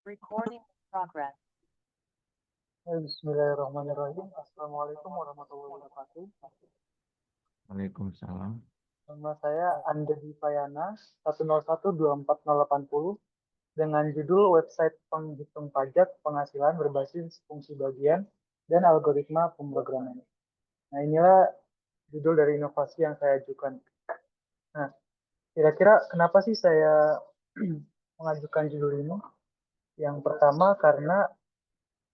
Recording in progress. Bismillahirrahmanirrahim. Assalamualaikum warahmatullahi wabarakatuh. Waalaikumsalam. Nama saya Andri Payana 1012480 dengan judul website penghitung pajak penghasilan berbasis fungsi bagian dan algoritma pemrograman. Nah, inilah judul dari inovasi yang saya ajukan. Nah, kira-kira kenapa sih saya mengajukan judul ini? Yang pertama karena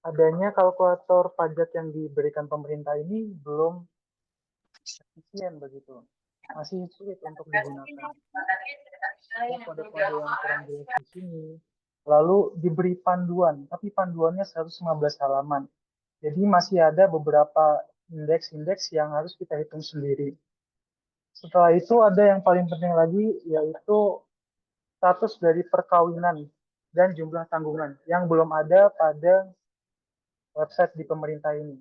adanya kalkulator pajak yang diberikan pemerintah ini belum efisien begitu, masih sulit untuk digunakan. Ada kode-kode yang kurang jelas di sini. Lalu diberi panduan, tapi panduannya 115 halaman. Jadi masih ada beberapa indeks-indeks yang harus kita hitung sendiri. Setelah itu ada yang paling penting lagi, yaitu status dari perkawinan dan jumlah tanggungan yang belum ada pada website di pemerintah ini.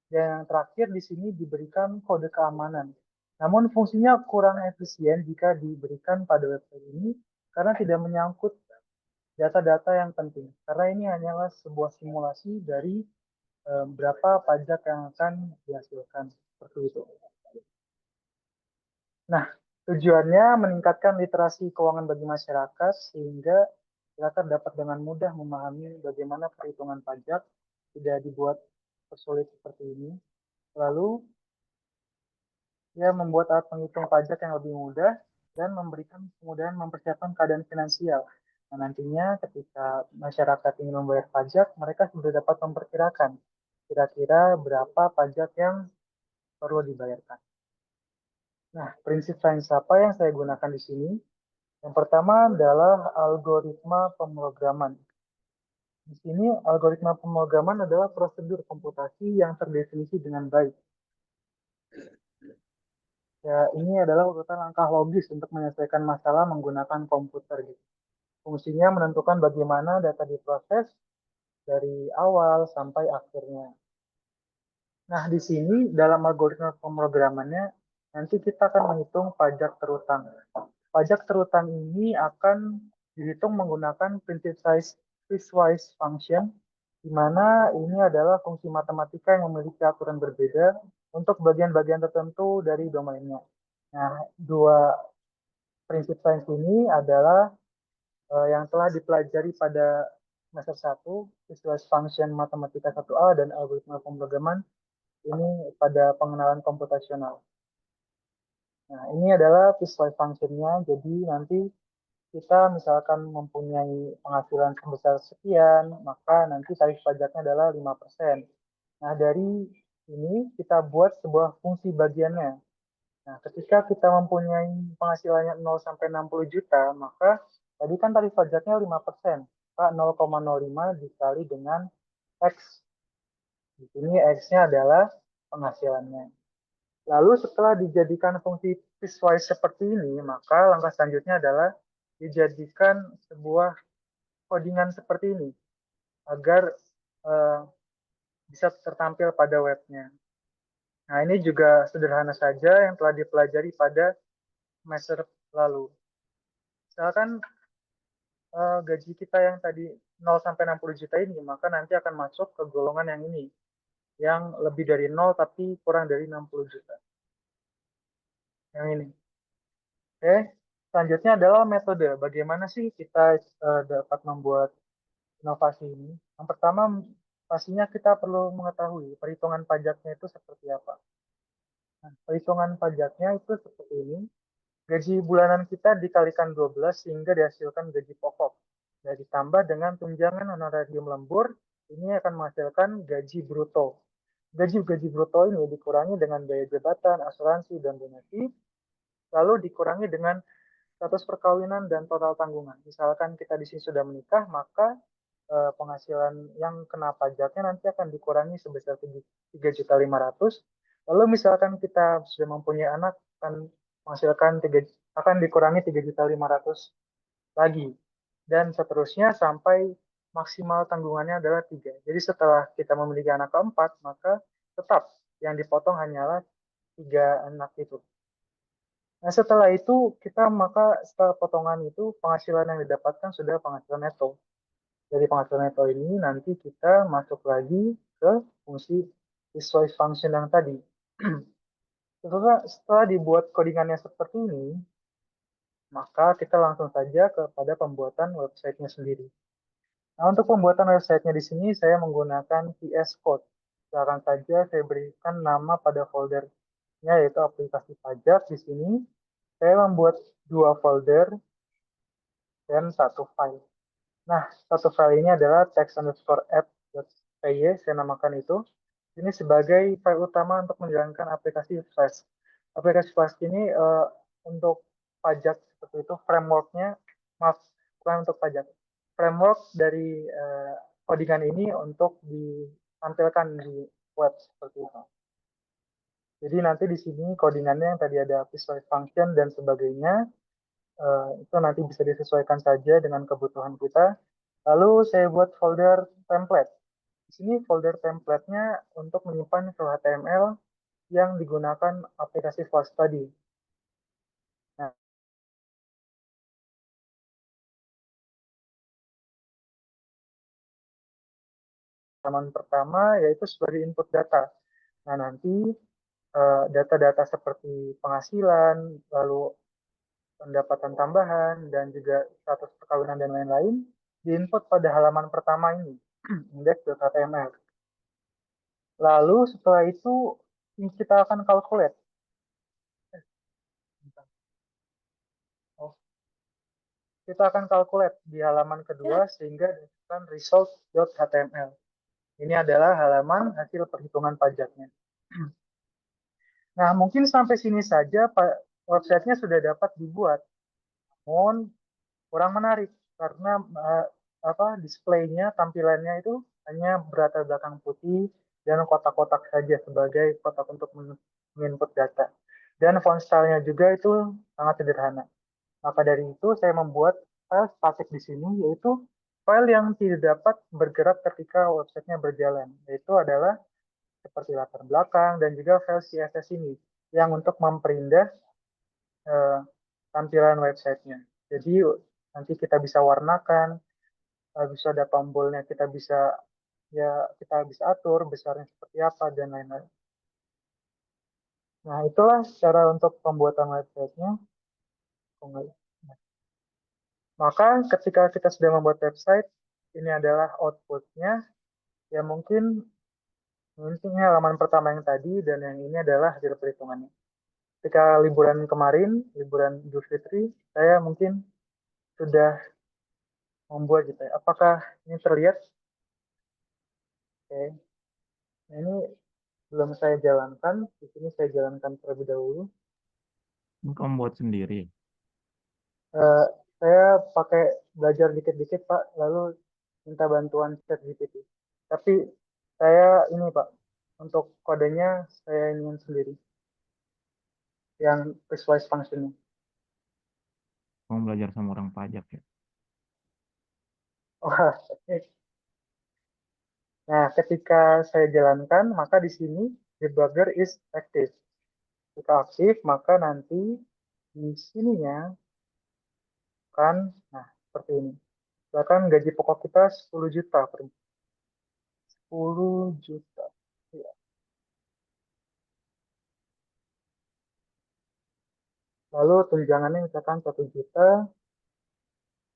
Dan yang terakhir di sini diberikan kode keamanan. Namun fungsinya kurang efisien jika diberikan pada website ini karena tidak menyangkut data-data yang penting. Karena ini hanyalah sebuah simulasi dari berapa pajak yang akan dihasilkan. Seperti itu. Nah, tujuannya meningkatkan literasi keuangan bagi masyarakat sehingga masyarakat dapat dengan mudah memahami bagaimana perhitungan pajak, tidak dibuat tersulit seperti ini. Lalu dia membuat alat penghitung pajak yang lebih mudah dan memberikan kemudahan mempersiapkan keadaan finansial. Nah, nantinya ketika masyarakat ingin membayar pajak, mereka sudah dapat memperkirakan kira-kira berapa pajak yang perlu dibayarkan. Nah, prinsip sains apa yang saya gunakan di sini? Yang pertama adalah algoritma pemrograman. Di sini algoritma pemrograman adalah prosedur komputasi yang terdefinisi dengan baik. Ya, ini adalah urutan langkah logis untuk menyelesaikan masalah menggunakan komputer gitu. Fungsinya menentukan bagaimana data diproses dari awal sampai akhirnya. Nah, di sini dalam algoritma pemrogramannya nanti kita akan menghitung pajak terutang. Pajak terutang ini akan dihitung menggunakan prinsip piecewise function, di mana ini adalah fungsi matematika yang memiliki aturan berbeda untuk bagian-bagian tertentu dari domainnya. Nah, dua prinsip sains ini adalah yang telah dipelajari pada semester 1, piecewise function matematika 1A dan algoritma pemrograman ini pada pengenalan komputasional. Nah, ini adalah piecewise function-nya, jadi nanti kita misalkan mempunyai penghasilan sebesar sekian, maka nanti tarif pajaknya adalah 5%. Nah, dari ini kita buat sebuah fungsi bagiannya. Nah, ketika kita mempunyai penghasilannya 0 sampai 60 juta, maka tadi kan tarif pajaknya 5%. Maka 0,05 dikali dengan X. Di sini X-nya adalah penghasilannya. Lalu setelah dijadikan fungsi piecewise seperti ini, maka langkah selanjutnya adalah dijadikan sebuah codingan seperti ini agar bisa tertampil pada webnya. Nah, ini juga sederhana saja yang telah dipelajari pada semester lalu. Misalkan gaji kita yang tadi 0 sampai 60 juta ini, maka nanti akan masuk ke golongan yang ini, yang lebih dari 0 tapi kurang dari 60 juta. Yang ini. Oke, selanjutnya adalah metode. Bagaimana sih kita dapat membuat inovasi ini? Yang pertama, pastinya kita perlu mengetahui perhitungan pajaknya itu seperti apa. Nah, perhitungan pajaknya itu seperti ini. Gaji bulanan kita dikalikan 12 sehingga dihasilkan gaji pokok. Dan ditambah dengan tunjangan honorarium lembur, ini akan menghasilkan gaji bruto. Gaji-gaji bruto ini dikurangi dengan biaya jabatan, asuransi, dan donasi, lalu dikurangi dengan status perkawinan dan total tanggungan. Misalkan kita di sini sudah menikah, maka penghasilan yang kena pajaknya nanti akan dikurangi sebesar 3.500.000. Lalu misalkan kita sudah mempunyai anak, akan menghasilkan akan dikurangi 3.500.000 lagi. Dan seterusnya sampai maksimal tanggungannya adalah 3. Jadi setelah kita memiliki anak keempat, maka tetap yang dipotong hanyalah 3 anak itu. Nah, setelah itu maka setelah potongan itu penghasilan yang didapatkan sudah penghasilan neto. Dari penghasilan neto ini nanti kita masuk lagi ke fungsi visualize function yang tadi. Setelah dibuat codingannya seperti ini, maka kita langsung saja kepada pembuatan websitenya sendiri. Nah, untuk pembuatan websitenya di sini saya menggunakan VS Code. Silakan saja saya berikan nama pada foldernya yaitu aplikasi pajak. Di sini saya membuat dua folder dan satu file. Nah, satu file ini adalah text_app.py, saya namakan itu. Ini sebagai file utama untuk menjalankan aplikasi Flash. Aplikasi Flash ini untuk pajak seperti itu, frameworknya, maaf, bukan untuk pajak. Framework dari codingan ini untuk ditampilkan di web seperti itu. Jadi nanti di sini codingannya yang tadi ada visual function dan sebagainya, itu nanti bisa disesuaikan saja dengan kebutuhan kita. Lalu saya buat folder template. Di sini folder template-nya untuk menyimpan file HTML yang digunakan aplikasi Flash tadi. Nah, halaman pertama yaitu sebagai input data. Nah, nanti data-data seperti penghasilan, lalu pendapatan tambahan, dan juga status perkawinan dan lain-lain diinput pada halaman pertama ini, index.html. Lalu setelah itu kita akan calculate. Oh, kita akan calculate di halaman kedua sehingga ditemukan result.html. Ini adalah halaman hasil perhitungan pajaknya. Nah, mungkin sampai sini saja websitenya sudah dapat dibuat. Namun kurang menarik karena displaynya, tampilannya itu hanya berlatar belakang putih dan kotak-kotak saja sebagai kotak untuk menginput data. Dan font stylenya juga itu sangat sederhana. Maka dari itu saya membuat file static di sini, yaitu file yang tidak dapat bergerak ketika websitenya berjalan. Yaitu adalah seperti latar belakang dan juga file CSS ini yang untuk memperindah eh, tampilan websitenya. Jadi nanti kita bisa warnakan, bisa ada tombolnya, kita bisa atur besarnya seperti apa dan lain-lain. Nah, itulah cara untuk pembuatan websitenya. Maka ketika kita sudah membuat website, ini adalah outputnya. Ya mungkin halaman pertama yang tadi dan yang ini adalah hasil perhitungannya. Ketika liburan kemarin, liburan Idul Fitri, saya mungkin sudah membuat gitu ya. Apakah ini terlihat? Oke. Nah, ini belum saya jalankan. Di sini saya jalankan terlebih dahulu. Ini kamu buat sendiri. Eh, saya pakai belajar dikit-dikit, Pak, lalu minta bantuan ChatGPT. Tapi saya ini, Pak, untuk kodenya saya ingin sendiri, yang visualize function-nya. Kamu belajar sama orang pajak ya. Wah, nah, ketika saya jalankan, maka di sini debugger is active. Jika aktif, maka nanti di sininya kan, nah, seperti ini. Bahkan gaji pokok kita 10 juta per 10 juta. Ya. Lalu tunjangannya misalkan 1 juta,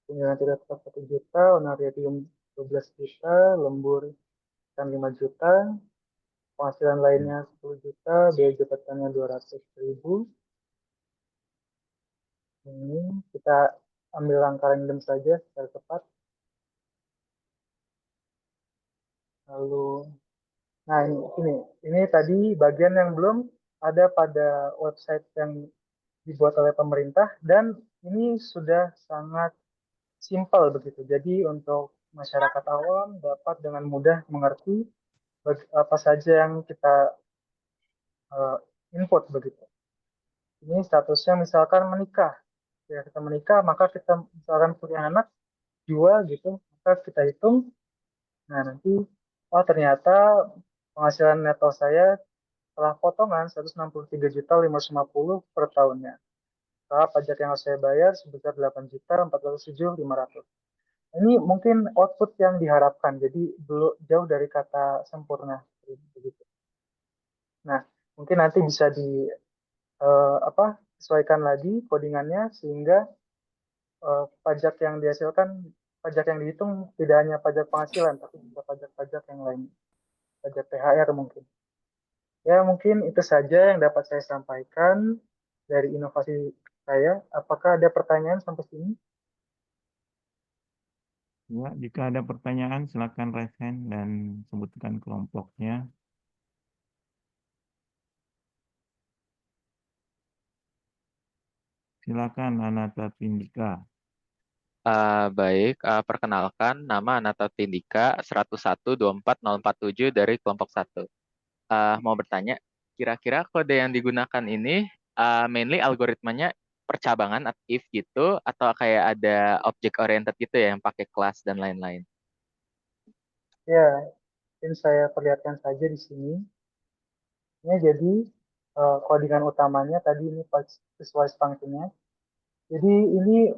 tunjangan tidak tetap 1 juta, honorarium 12 juta, lembur kan 5 juta, penghasilan lainnya 10 juta, biaya jabatannya 200.000. Ini kita ambil langkah random saja secara cepat. Lalu, nah ini tadi bagian yang belum ada pada website yang dibuat oleh pemerintah dan ini sudah sangat simpel begitu. Jadi untuk masyarakat awam dapat dengan mudah mengerti apa saja yang kita uh, input begitu. Ini statusnya misalkan menikah. Ya, kita menikah, maka kita misalkan punya anak dua gitu, maka kita hitung. Nah, nanti, oh ternyata penghasilan neto saya setelah potongan 163.550 per tahunnya. Setelah pajak yang harus saya bayar sebesar 8.407.500. Ini mungkin output yang diharapkan, jadi belum jauh dari kata sempurna. Begitu. Nah, mungkin nanti bisa di apa sesuaikan lagi codingannya sehingga pajak yang dihasilkan, pajak yang dihitung tidak hanya pajak penghasilan, tapi juga pajak-pajak yang lain, pajak THR mungkin. Ya, mungkin itu saja yang dapat saya sampaikan dari inovasi saya. Apakah ada pertanyaan sampai sini? Ya, jika ada pertanyaan silakan raise hand dan sebutkan kelompoknya. Silakan Anata Pindika. Baik, perkenalkan nama Anata Tindika 1124047 dari kelompok 1. Mau bertanya, kira-kira kode yang digunakan ini mainly algoritmanya percabangan if gitu atau kayak ada object oriented gitu ya yang pakai kelas dan lain-lain? Ya, mungkin saya perlihatkan saja di sini. Ini jadi codingan utamanya tadi ini visualize function-nya. Jadi ini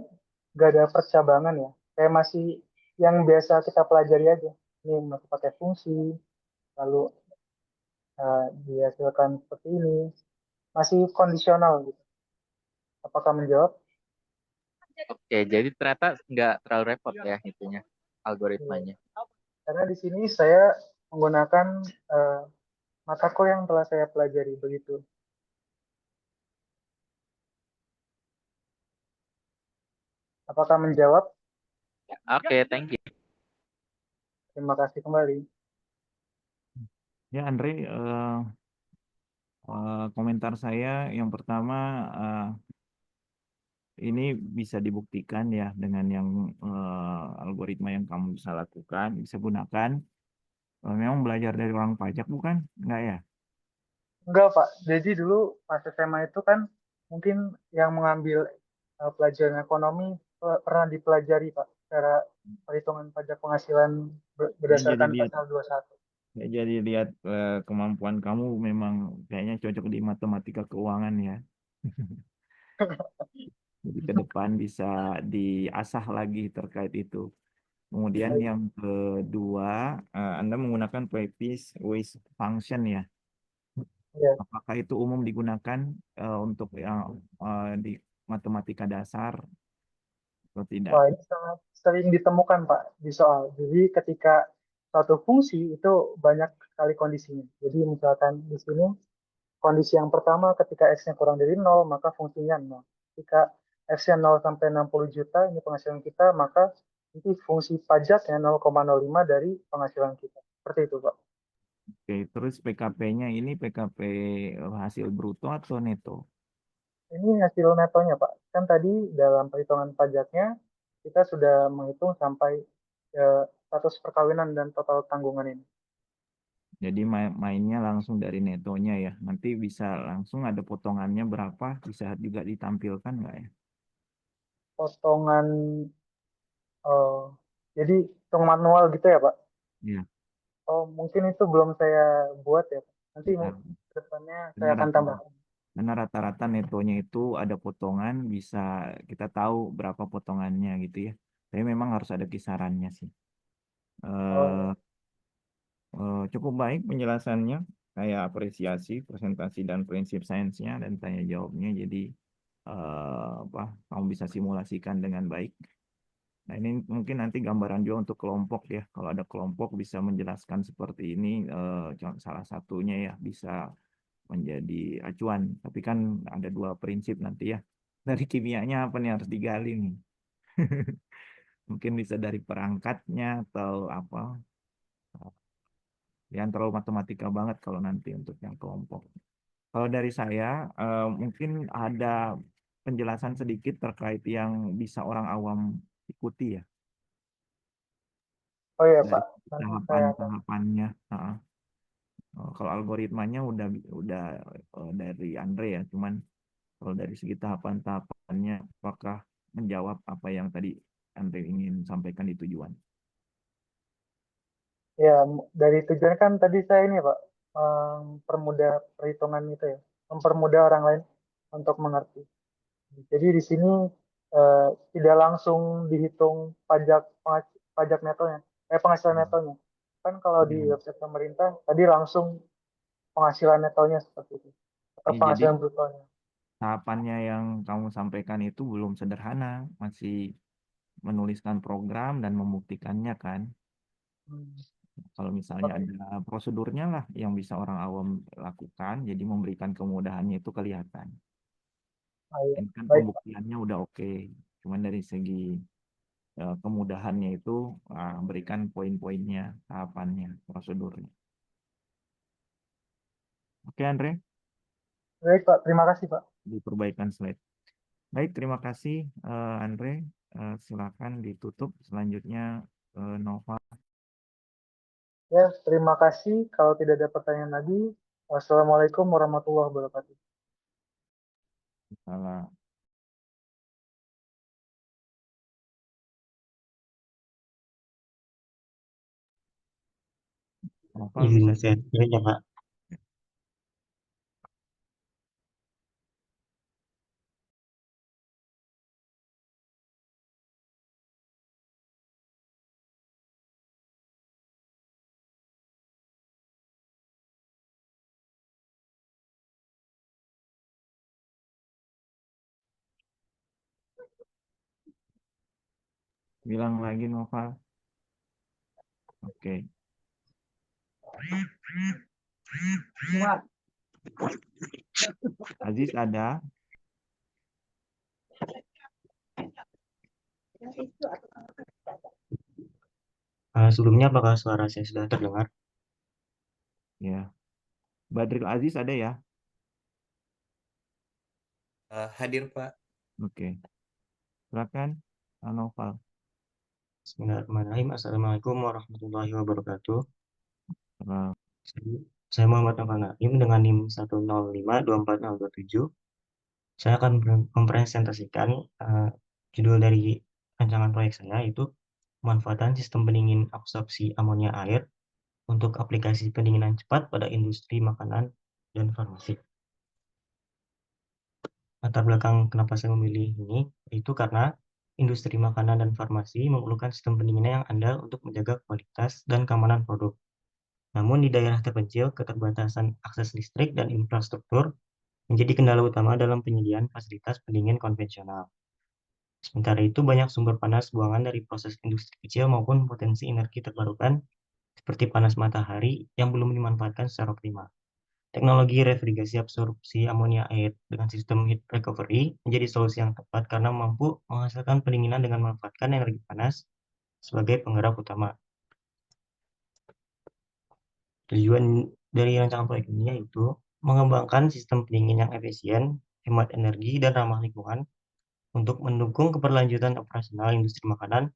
gak ada percabangan ya. Kayak masih yang biasa kita pelajari aja. Ini masih pakai fungsi, lalu dihasilkan seperti ini. Masih kondisional gitu. Apakah menjawab? Oke, jadi ternyata nggak terlalu repot ya itunya, Iya. algoritmanya. Karena di sini saya menggunakan eh, mata kuliah yang telah saya pelajari begitu. Apakah menjawab? Oke, thank you. Terima kasih kembali. Ya, Andre, komentar saya yang pertama, ini bisa dibuktikan ya dengan yang algoritma yang kamu bisa lakukan, bisa gunakan. Memang belajar dari orang pajak bukan? Enggak ya? Enggak, Pak. Jadi dulu pas SMA itu kan mungkin yang mengambil pelajaran ekonomi pernah dipelajari, Pak, secara perhitungan pajak penghasilan Saya jadi berdasarkan lihat, pasal 21. kemampuan kamu memang kayaknya cocok di matematika keuangan ya. Jadi ke depan bisa diasah lagi terkait itu. Kemudian yang kedua, Anda menggunakan Pepys Waste Function ya. Ya. Apakah itu umum digunakan untuk yang di matematika dasar atau tidak? Wah, ini sangat sering ditemukan, Pak, di soal. Jadi ketika suatu fungsi itu banyak sekali kondisinya. Jadi misalkan di sini kondisi yang pertama ketika X-nya kurang dari nol maka fungsinya nol. Ketika X-nya 0 sampai 60 juta, ini penghasilan kita, maka nanti fungsi pajaknya 0,05 dari penghasilan kita. Seperti itu, Pak. Oke, terus PKP-nya ini PKP hasil bruto atau neto? Ini hasil netonya, Pak. Kan tadi dalam perhitungan pajaknya, kita sudah menghitung sampai status perkawinan dan total tanggungan ini. Jadi mainnya langsung dari netonya ya. Nanti bisa langsung ada potongannya berapa, bisa juga ditampilkan nggak ya? Potongan, eh, jadi hitung manual gitu ya, Pak? Iya. Oh, mungkin itu belum saya buat ya, Pak. Nanti Nah, ke depannya saya karena akan rata tambahkan. karena rata-rata netonya itu ada potongan, bisa kita tahu berapa potongannya gitu ya. Tapi memang harus ada kisarannya sih. Oh, Eh, Cukup baik penjelasannya. Saya apresiasi presentasi dan prinsip sainsnya dan tanya jawabnya. Jadi apa kamu bisa simulasikan dengan baik. Nah, ini mungkin nanti gambaran juga untuk kelompok ya. Kalau ada kelompok bisa menjelaskan seperti ini, salah satunya ya bisa menjadi acuan. Tapi kan ada dua prinsip nanti ya. Dari kimianya apa nih harus digali nih. Mungkin bisa dari perangkatnya atau apa. Yang terlalu matematika banget kalau nanti untuk yang kelompok. Kalau dari saya, mungkin ada penjelasan sedikit terkait yang bisa orang awam ikuti ya. oh ya Dari Pak, nanti saya akan. tahapan-tahapannya. Kalau algoritmanya udah dari Andre ya, cuman kalau dari segi tahapan-tahapannya, apakah menjawab apa yang tadi Andre ingin sampaikan di tujuan? Ya, dari tujuan kan tadi saya ini Pak, mempermudah perhitungan itu ya, mempermudah orang lain untuk mengerti. Jadi di sini tidak langsung dihitung pajak netonya, penghasilan Hmm. netonya. Kan kalau di Ya. website pemerintah tadi langsung penghasilan netonya seperti itu, atau Ya, jadi penghasilan brutonya. tahapannya yang kamu sampaikan itu belum sederhana, masih menuliskan program dan membuktikannya kan. Hmm. Kalau misalnya ada prosedurnya lah yang bisa orang awam lakukan, jadi memberikan kemudahannya itu kelihatan. Baik, Ini kan baik Pak. pembuktiannya udah oke. Cuman dari segi kemudahannya itu berikan poin-poinnya, tahapannya, prosedurnya. Oke, Andre, Baik Pak, terima kasih Pak. diperbaikan slide. Baik, terima kasih Andre. Silakan ditutup. Selanjutnya Nova. Ya, terima kasih. Kalau tidak ada pertanyaan lagi, wassalamualaikum warahmatullahi wabarakatuh. Salah. Nova Izin bisa saya ya Pak. bilang lagi Nova. Oke. Aziz ada? Sebelumnya apakah suara saya sudah terdengar? Ya. Badril Aziz ada ya? Hadir Pak. Oke. Silakan Nova. Bismillahirrahmanirrahim. Assalamualaikum warahmatullahi wabarakatuh. Salah. Saya Muhammad Nova Naim dengan NIM 1052407. Saya akan mempresentasikan judul dari rancangan proyek saya, yaitu pemanfaatan sistem pendingin absorpsi amonia air untuk aplikasi pendinginan cepat pada industri makanan dan farmasi. Latar belakang kenapa saya memilih ini, itu karena industri makanan dan farmasi memerlukan sistem pendinginan yang andal untuk menjaga kualitas dan keamanan produk. Namun di daerah terpencil, keterbatasan akses listrik dan infrastruktur menjadi kendala utama dalam penyediaan fasilitas pendingin konvensional. Sementara itu, banyak sumber panas buangan dari proses industri kecil maupun potensi energi terbarukan seperti panas matahari yang belum dimanfaatkan secara optimal. Teknologi refrigerasi absorpsi amonia air dengan sistem heat recovery menjadi solusi yang tepat karena mampu menghasilkan pendinginan dengan memanfaatkan energi panas sebagai penggerak utama. Tujuan dari rancangan proyek ini yaitu mengembangkan sistem pendingin yang efisien, hemat energi, dan ramah lingkungan untuk mendukung keberlanjutan operasional industri makanan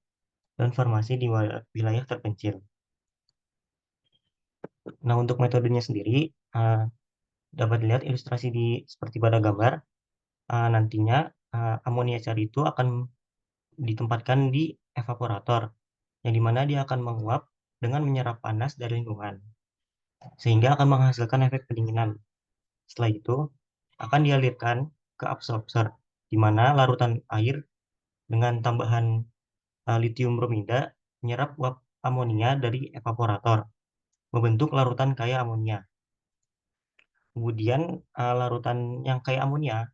dan farmasi di wilayah terpencil. Nah, untuk metodenya sendiri, dapat dilihat ilustrasi seperti pada gambar. Nantinya amonia cair itu akan ditempatkan di evaporator, yang dimana dia akan menguap dengan menyerap panas dari lingkungan, sehingga akan menghasilkan efek pendinginan. Setelah itu, akan dialirkan ke absorber, di mana larutan air dengan tambahan litium bromida menyerap uap amonia dari evaporator, membentuk larutan kaya amonia. Kemudian, larutan yang kaya amonia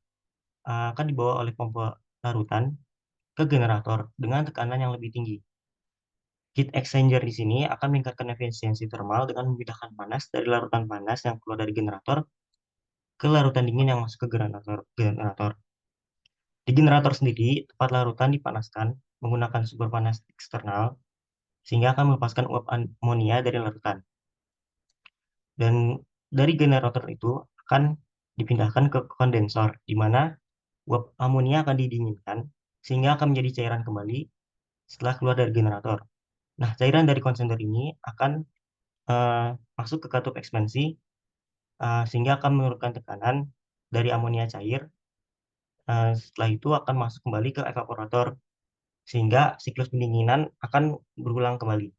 akan dibawa oleh pompa larutan ke generator dengan tekanan yang lebih tinggi. Heat exchanger di sini akan meningkatkan efisiensi termal dengan memindahkan panas dari larutan panas yang keluar dari generator ke larutan dingin yang masuk ke generator. Di generator sendiri, tempat larutan dipanaskan menggunakan sumber panas eksternal sehingga akan melepaskan uap amonia dari larutan. Dan dari generator itu akan dipindahkan ke kondensor, di mana uap amonia akan didinginkan sehingga akan menjadi cairan kembali setelah keluar dari generator. Nah, cairan dari kondensor ini akan masuk ke katup ekspansi sehingga akan menurunkan tekanan dari amonia cair. Setelah itu akan masuk kembali ke evaporator sehingga siklus pendinginan akan berulang kembali.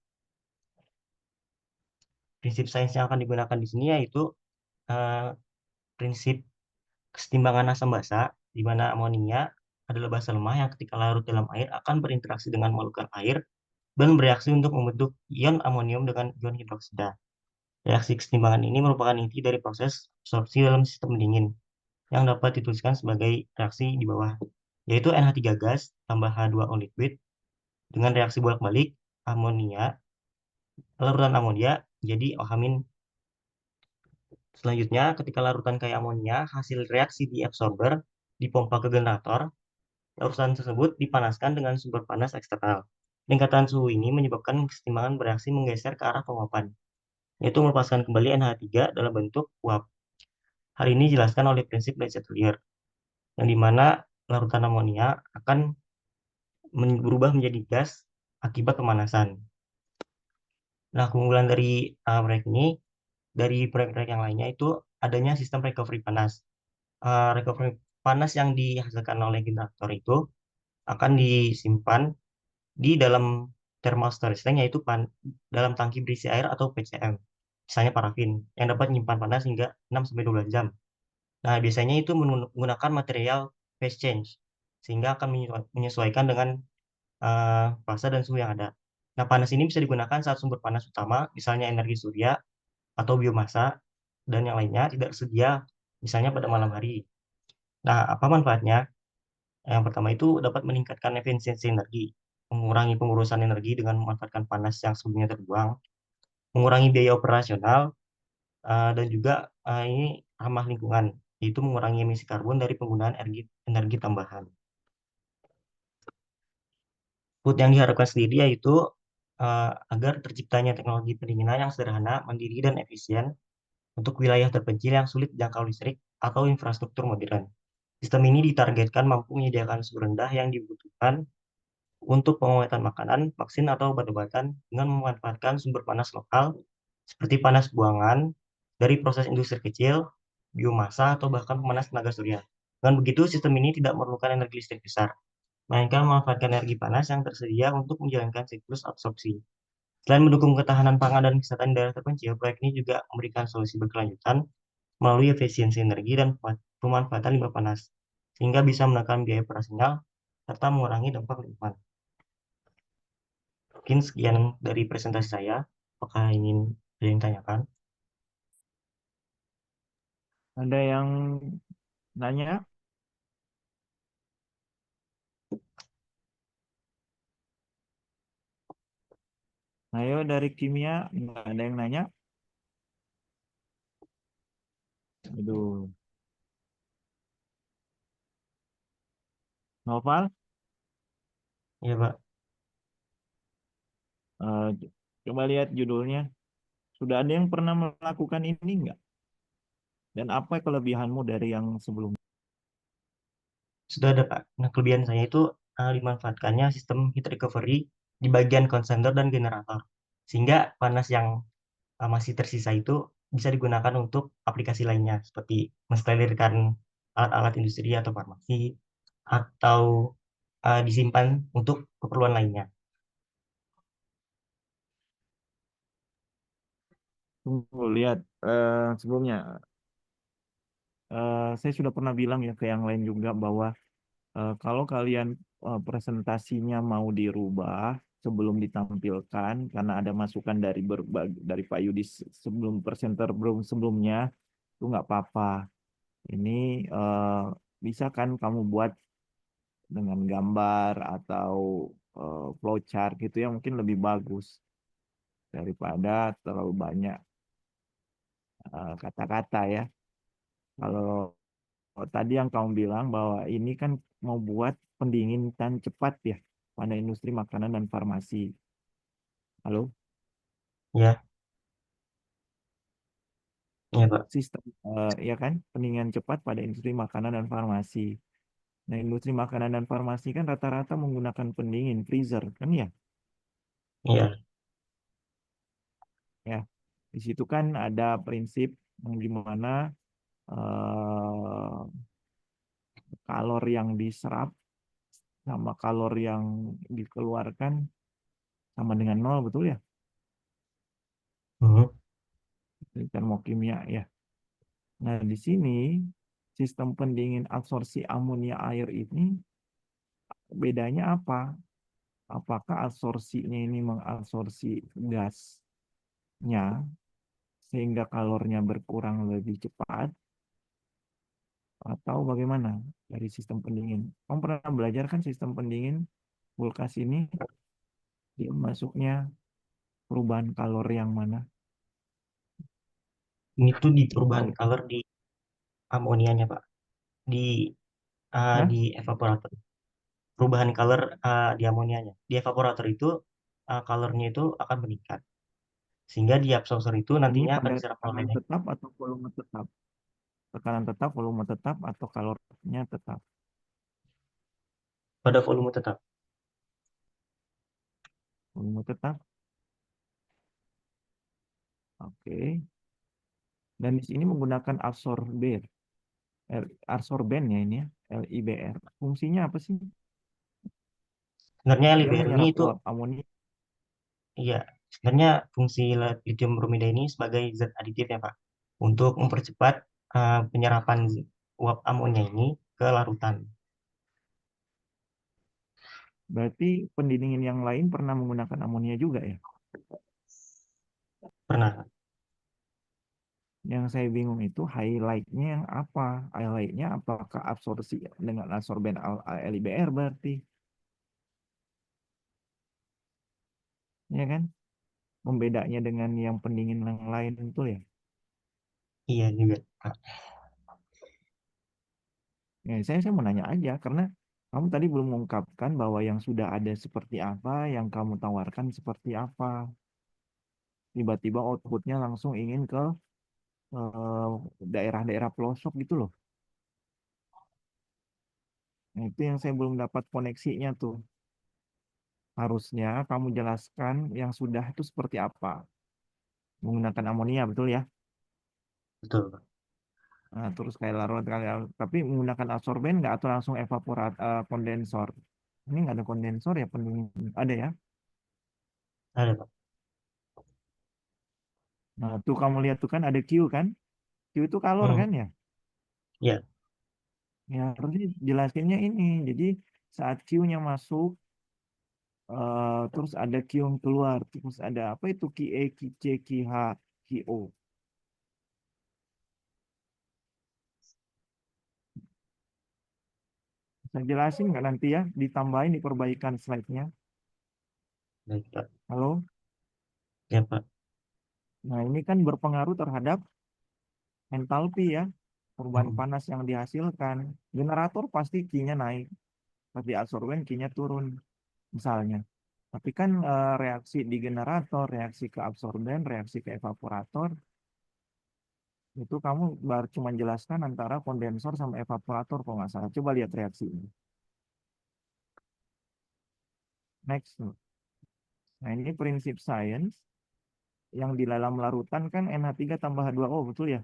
Prinsip sains yang akan digunakan di sini yaitu prinsip kesetimbangan asam basa, di mana amonia adalah basa lemah yang ketika larut dalam air akan berinteraksi dengan molekul air dan bereaksi untuk membentuk ion amonium dengan ion hidroksida. Reaksi kesetimbangan ini merupakan inti dari proses absorpsi dalam sistem pendingin yang dapat dituliskan sebagai reaksi di bawah, yaitu NH3 gas tambah H2O liquid dengan reaksi bolak-balik amonia, larutan amonia jadi OH-. Selanjutnya, ketika larutan kayak amonia hasil reaksi di absorber dipompa ke generator, larutan tersebut dipanaskan dengan sumber panas eksternal. Peningkatan suhu ini menyebabkan kesetimbangan bereaksi menggeser ke arah penguapan, yaitu melepaskan kembali NH3 dalam bentuk uap. Hal ini dijelaskan oleh prinsip Le Chatelier, yang dimana larutan amonia akan berubah menjadi gas akibat pemanasan. Nah, keunggulan dari proyek ini, dari proyek-proyek yang lainnya itu adanya sistem recovery panas. Recovery panas yang dihasilkan oleh generator itu akan disimpan di dalam thermal storage tank, yaitu dalam tangki berisi air atau PCM, misalnya parafin, yang dapat menyimpan panas hingga 6-12 jam. Nah, biasanya itu menggunakan material phase change, sehingga akan menyesuaikan dengan fase dan suhu yang ada. Nah, panas ini bisa digunakan saat sumber panas utama, misalnya energi surya atau biomasa, dan yang lainnya tidak tersedia, misalnya pada malam hari. Nah, apa manfaatnya? Yang pertama itu dapat meningkatkan efisiensi energi, mengurangi pengurusan energi dengan memanfaatkan panas yang sebelumnya terbuang, mengurangi biaya operasional, dan juga ini ramah lingkungan, yaitu mengurangi emisi karbon dari penggunaan energi tambahan. Output yang diharapkan sendiri yaitu agar terciptanya teknologi pendinginan yang sederhana, mandiri, dan efisien untuk wilayah terpencil yang sulit dijangkau listrik atau infrastruktur modern. Sistem ini ditargetkan mampu menyediakan suhu rendah yang dibutuhkan untuk pengawetan makanan, vaksin, atau obat-obatan dengan memanfaatkan sumber panas lokal seperti panas buangan dari proses industri kecil, biomasa, atau bahkan pemanas tenaga surya. Dengan begitu, sistem ini tidak memerlukan energi listrik besar, melainkan memanfaatkan energi panas yang tersedia untuk menjalankan siklus absorpsi. Selain mendukung ketahanan pangan dan kesehatan daerah terpencil, proyek ini juga memberikan solusi berkelanjutan melalui efisiensi energi dan pemanfaatan limbah panas, sehingga bisa menekan biaya operasional serta mengurangi dampak lingkungan. Mungkin sekian dari presentasi saya. Apakah ingin ada yang tanyakan? Ada yang nanya? Ayo dari kimia, nggak ada yang nanya? Aduh, Noval, Iya, Pak. eh, coba lihat judulnya. Sudah ada yang pernah melakukan ini nggak? Dan apa kelebihanmu dari yang sebelumnya? Sudah ada, Pak. Nah, kelebihan saya itu dimanfaatkannya sistem heat recovery di bagian konsenter dan generator. Sehingga panas yang masih tersisa itu bisa digunakan untuk aplikasi lainnya, seperti mensterilkan alat-alat industri atau farmasi, atau disimpan untuk keperluan lainnya. Tunggu, lihat sebelumnya. Saya sudah pernah bilang ya ke yang lain juga bahwa kalau kalian presentasinya mau dirubah sebelum ditampilkan karena ada masukan dari dari Pak Yudi sebelum presenter belum sebelumnya itu nggak apa-apa. Ini bisa kan kamu buat dengan gambar atau flowchart gitu ya mungkin lebih bagus daripada terlalu banyak kata-kata ya. Kalau tadi yang kamu bilang bahwa ini kan mau buat pendinginan cepat ya pada industri makanan dan farmasi. Halo, Ya, ya, Pak. sistem ya kan pendinginan cepat pada industri makanan dan farmasi. Nah, industri makanan dan farmasi kan rata-rata menggunakan pendingin freezer kan ya. Ya, Ya, di situ kan ada prinsip gimana eh, kalor yang diserap sama kalor yang dikeluarkan sama dengan nol, betul ya? mhm. Di termokimia ya. Nah, di sini sistem pendingin absorpsi amonia air ini bedanya apa? Apakah absorpsinya ini mengabsorpsi gasnya sehingga kalornya berkurang lebih cepat atau bagaimana dari sistem pendingin? Kamu pernah belajar kan sistem pendingin kulkas ini dia masuknya perubahan kalori yang mana? Ini tuh di perubahan Tahu? color di amonianya, Pak. Di Hah? di evaporator. Perubahan color di amonianya. Di evaporator itu colornya itu akan meningkat. Sehingga di absorber itu Ini nantinya akan pada diserap tekanan oleh tetap atau volume tetap? Tekanan tetap, volume tetap, atau kalorinya tetap? pada volume tetap. Volume tetap. Oke. Dan di sini menggunakan absorben ya ini ya, LIBR. Fungsinya apa sih? Sebenarnya Dia LIBR ini menyerap itu, uap amonia. iya, sebenarnya fungsi lithium bromida ini sebagai zat aditif ya, Pak. Untuk mempercepat penyerapan uap amonia ini ke larutan. Berarti pendingin yang lain pernah menggunakan amonia juga ya? Pernah. Yang saya bingung itu highlightnya yang apa? Highlightnya apakah absorpsi dengan absorben LIBR berarti? Ya kan? Membedanya dengan yang pendingin yang lain itu ya. Iya juga, Pak. Ya, saya mau nanya aja karena kamu tadi belum mengungkapkan bahwa yang sudah ada seperti apa, yang kamu tawarkan seperti apa. Tiba-tiba outputnya langsung ingin ke eh, daerah-daerah pelosok gitu loh. Nah, itu yang saya belum dapat koneksinya tuh. Harusnya kamu jelaskan yang sudah itu seperti apa. Menggunakan amonia, betul ya? Betul, Pak. Nah, terus kayak larut kali, tapi menggunakan absorben nggak atau langsung kondensor? Ini nggak ada kondensor ya pendingin. Ada ya? Ada, Pak. Nah, tuh kamu lihat tuh kan ada Q kan? Q itu kalor Hmm, kan ya? ya, Ya, harusnya jelasinnya ini. Jadi saat Q-nya masuk, terus ada Q yang keluar, terus ada apa itu QE, QC, QH, QO. Saya jelasin nggak nanti ya? Ditambahin di perbaikan slide-nya. baik, Pak. Halo? Ya, Pak. Nah, ini kan berpengaruh terhadap entalpi ya. Perubahan Hmm, panas yang dihasilkan. Generator pasti Q-nya naik. Tapi absorben Q-nya turun, misalnya. Tapi kan reaksi di generator, reaksi ke absorben, reaksi ke evaporator, itu kamu baru cuma jelaskan antara kondensor sama evaporator kalau nggak salah. Coba lihat reaksinya. Next. Nah, ini prinsip sains yang di dalam larutan kan NH3 tambah H2O, betul ya?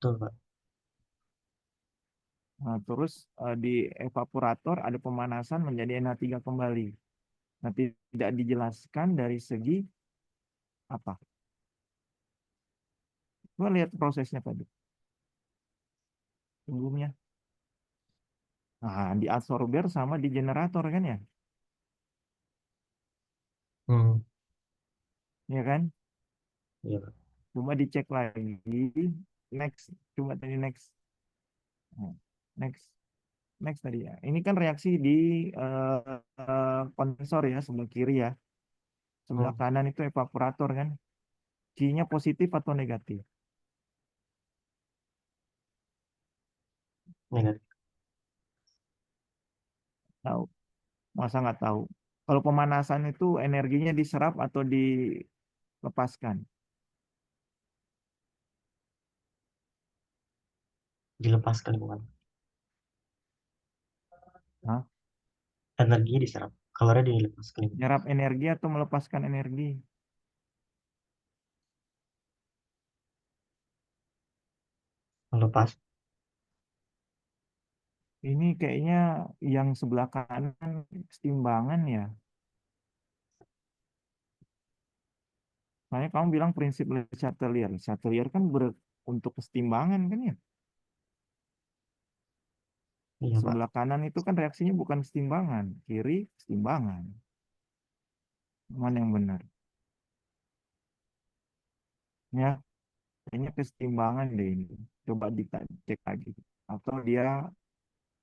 betul, Pak. Nah, terus di evaporator ada pemanasan menjadi NH3 kembali. Nah, tidak dijelaskan dari segi apa. Coba lihat prosesnya tadi sebelumnya. Nah, di absorber sama di generator kan ya? Hmm, Ya kan? iya, Pak. Coba dicek lagi. Next. Coba tadi next. Nah, next. Next tadi ya. Ini kan reaksi di kondensor ya, sebelah kiri ya. Sebelah Hmm, kanan itu evaporator kan. Q-nya positif atau negatif? negatif. Tahu. Masa nggak tahu? Kalau pemanasan itu energinya diserap atau dilepaskan? Dilepaskan, bukan. Hah? Energinya diserap. Kalornya dilepaskan. Nyerap energi atau melepaskan energi? Melepas. Ini kayaknya yang sebelah kanan kesetimbangan ya. Soalnya kamu bilang prinsip Le Chatelier. Chatelier kan untuk kesetimbangan kan ya? Iya, Pak. Sebelah kanan itu kan reaksinya bukan kesetimbangan, kiri kesetimbangan. Mana yang benar? Ya, kayaknya kesetimbangan deh ini. Coba dicek lagi. Atau dia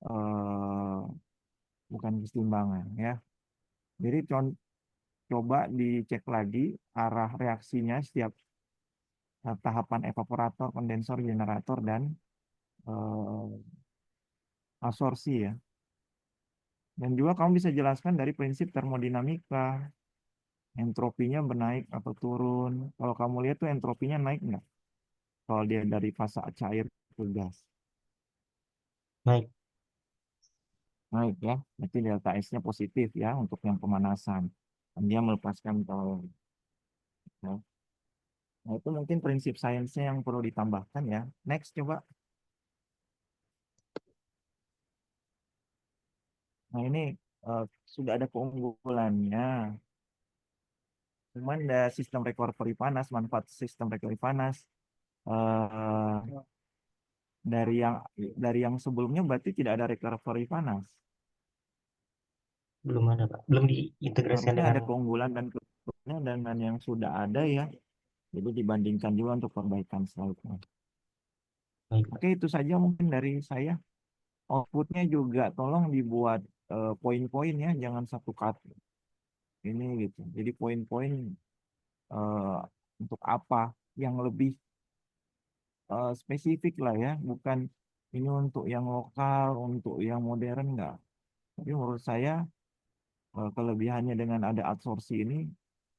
eh, bukan kesetimbangan ya. Jadi coba dicek lagi arah reaksinya setiap tahapan evaporator, kondensor, generator, dan eh, absorpsi ya. Dan juga kamu bisa jelaskan dari prinsip termodinamika, entropinya bernaik atau turun. Kalau kamu lihat tuh entropinya naik nggak? Kalau dia dari fase cair ke gas, Baik. naik ya. Berarti delta S-nya positif ya untuk yang pemanasan. Dan dia melepaskan tol. Ya. Nah itu mungkin prinsip sainsnya yang perlu ditambahkan ya. Next coba. Nah ini sudah ada keunggulannya. Cuman ada sistem recovery panas, manfaat sistem recovery panas eh, dari yang sebelumnya berarti tidak ada recovery panas. Belum ada, Pak. Belum diintegrasikan Harusnya dengan ada keunggulan dan kekurangannya dengan yang sudah ada ya. Jadi dibandingkan juga untuk perbaikan selanjutnya. baik, Pak. Oke, itu saja mungkin dari saya. Outputnya juga tolong dibuat poin-poin ya, jangan satu kata ini gitu. Jadi poin-poin eh, untuk apa yang lebih spesifik lah ya, bukan ini untuk yang lokal, untuk yang modern enggak. Tapi menurut saya kelebihannya dengan ada adsorpsi ini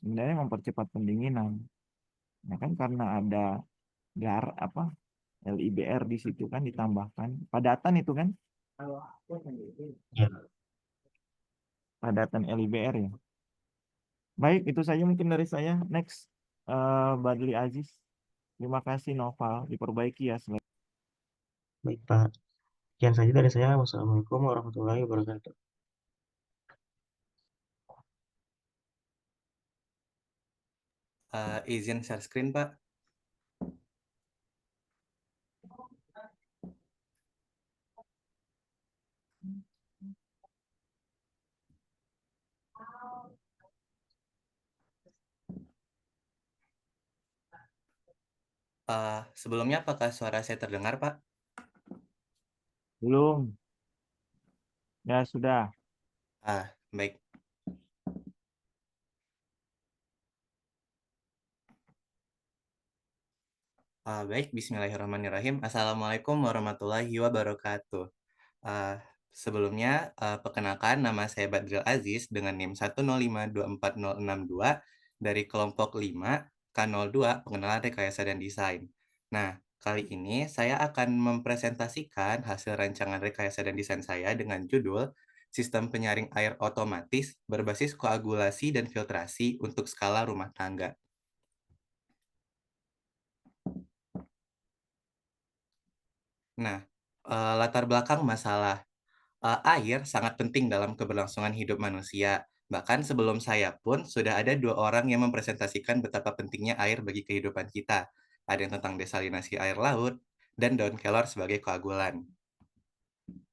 sebenarnya mempercepat pendinginan. Nah kan karena ada apa LIBR di situ kan ditambahkan padatan itu kan Ya, padatan LIBR ya. Baik, itu saja mungkin dari saya. Next, Badli Aziz. Terima kasih Noval, diperbaiki ya. baik, Pak. Sekian saja dari saya. Wassalamualaikum warahmatullahi wabarakatuh. Izin share screen, Pak. Sebelumnya apakah suara saya terdengar, Pak? Belum, ya sudah. Baik. Baik, bismillahirrahmanirrahim. Assalamualaikum warahmatullahi wabarakatuh. Uh, Sebelumnya, perkenalkan nama saya Badril Aziz dengan NIM 105246062 dari kelompok 5 K02 Pengenalan Rekayasa dan Desain. Nah, kali ini saya akan mempresentasikan hasil rancangan rekayasa dan desain saya dengan judul Sistem Penyaring Air Otomatis Berbasis Koagulasi dan Filtrasi untuk Skala Rumah Tangga. Nah, latar belakang masalah air sangat penting dalam keberlangsungan hidup manusia. Bahkan sebelum saya pun sudah ada 2 orang yang mempresentasikan betapa pentingnya air bagi kehidupan kita. Ada yang tentang desalinasi air laut dan daun kelor sebagai koagulan.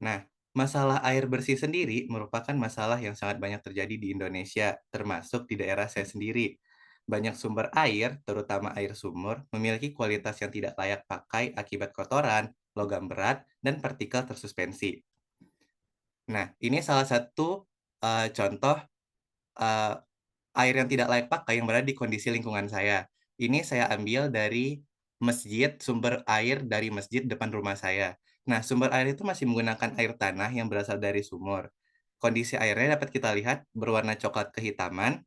Nah, masalah air bersih sendiri merupakan masalah yang sangat banyak terjadi di Indonesia, termasuk di daerah saya sendiri. Banyak sumber air, terutama air sumur, memiliki kualitas yang tidak layak pakai akibat kotoran, logam berat, dan partikel tersuspensi. Nah, ini salah satu contoh uh, air yang tidak layak pakai yang berada di kondisi lingkungan saya. Ini saya ambil dari masjid, sumber air dari masjid depan rumah saya. Nah, sumber air itu masih menggunakan air tanah yang berasal dari sumur. Kondisi airnya dapat kita lihat berwarna coklat kehitaman.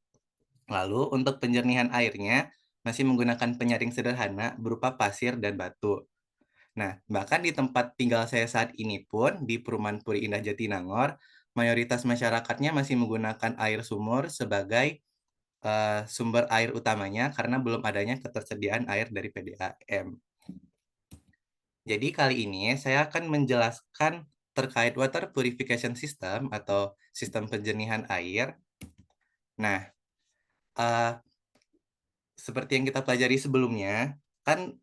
Lalu untuk penjernihan airnya masih menggunakan penyaring sederhana berupa pasir dan batu. Nah, bahkan di tempat tinggal saya saat ini pun, di Perumahan Puri Indah Jatinangor, mayoritas masyarakatnya masih menggunakan air sumur sebagai sumber air utamanya karena belum adanya ketersediaan air dari PDAM. Jadi kali ini saya akan menjelaskan terkait water purification system atau sistem penjernihan air. Nah, seperti yang kita pelajari sebelumnya, kan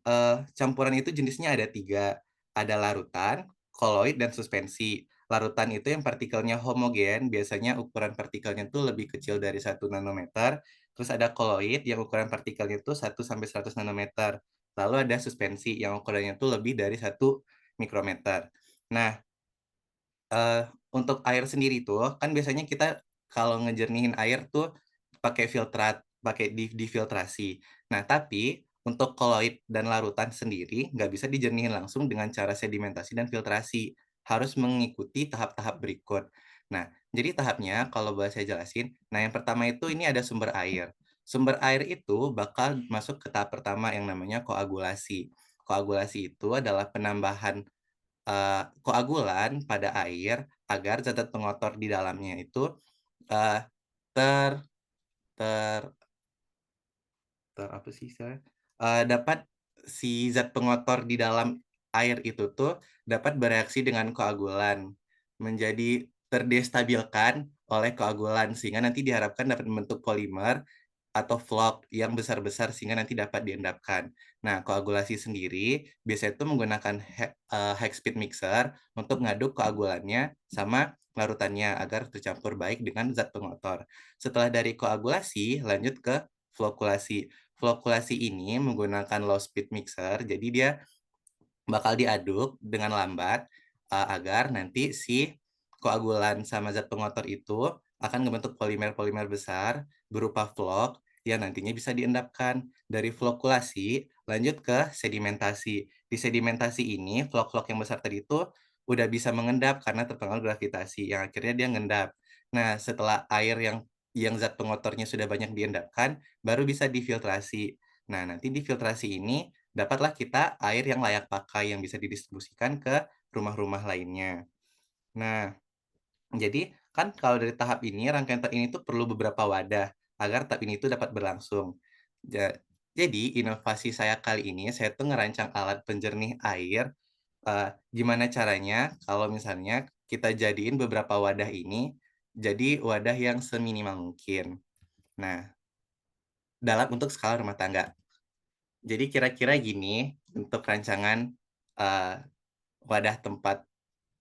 campuran itu jenisnya ada 3. Ada larutan, koloid, dan suspensi. larutan itu yang partikelnya homogen, biasanya ukuran partikelnya tuh lebih kecil dari 1 nanometer. Terus ada koloid yang ukuran partikelnya itu 1 sampai 100 nanometer. Lalu ada suspensi yang ukurannya tuh lebih dari 1 mikrometer. Nah, untuk air sendiri tuh, kan biasanya kita kalau ngejernihin air tuh pakai filtrat, pakai difiltrasi. Nah, tapi untuk koloid dan larutan sendiri nggak bisa dijernihin langsung dengan cara sedimentasi dan filtrasi. Harus mengikuti tahap-tahap berikut. Nah, jadi tahapnya kalau boleh saya jelasin, nah yang pertama itu ini ada sumber air. Sumber air itu bakal masuk ke tahap pertama yang namanya koagulasi. Koagulasi itu adalah penambahan koagulan pada air agar zat pengotor di dalamnya itu uh, ter ter apa sih saya dapat si zat pengotor di dalam air itu tuh dapat bereaksi dengan koagulan menjadi terdestabilkan oleh koagulan sehingga nanti diharapkan dapat membentuk polimer atau vlog yang besar-besar sehingga nanti dapat diendapkan. Nah, koagulasi sendiri biasanya itu menggunakan high speed mixer untuk ngaduk koagulannya sama larutannya agar tercampur baik dengan zat pengotor. Setelah dari koagulasi, lanjut ke flokulasi. Flokulasi ini menggunakan low speed mixer, jadi dia bakal diaduk dengan lambat agar nanti si koagulan sama zat pengotor itu akan membentuk polimer-polimer besar berupa vlog yang nantinya bisa diendapkan. Dari flokulasi lanjut ke sedimentasi. Di sedimentasi ini vlog-vlog yang besar tadi itu udah bisa mengendap karena terpengaruh gravitasi yang akhirnya dia ngendap. Nah, setelah air yang zat pengotornya sudah banyak diendapkan, baru bisa difiltrasi. Nah, nanti di filtrasi ini dapatlah kita air yang layak pakai yang bisa didistribusikan ke rumah-rumah lainnya. Nah, jadi kan kalau dari tahap ini, rangkaian tahap ini tuh perlu beberapa wadah agar tahap ini tuh dapat berlangsung. Jadi inovasi saya kali ini, saya tuh ngerancang alat penjernih air. Gimana caranya kalau misalnya kita jadiin beberapa wadah ini jadi wadah yang seminimal mungkin. Nah, dalam untuk skala rumah tangga. Jadi kira-kira gini untuk rancangan wadah tempat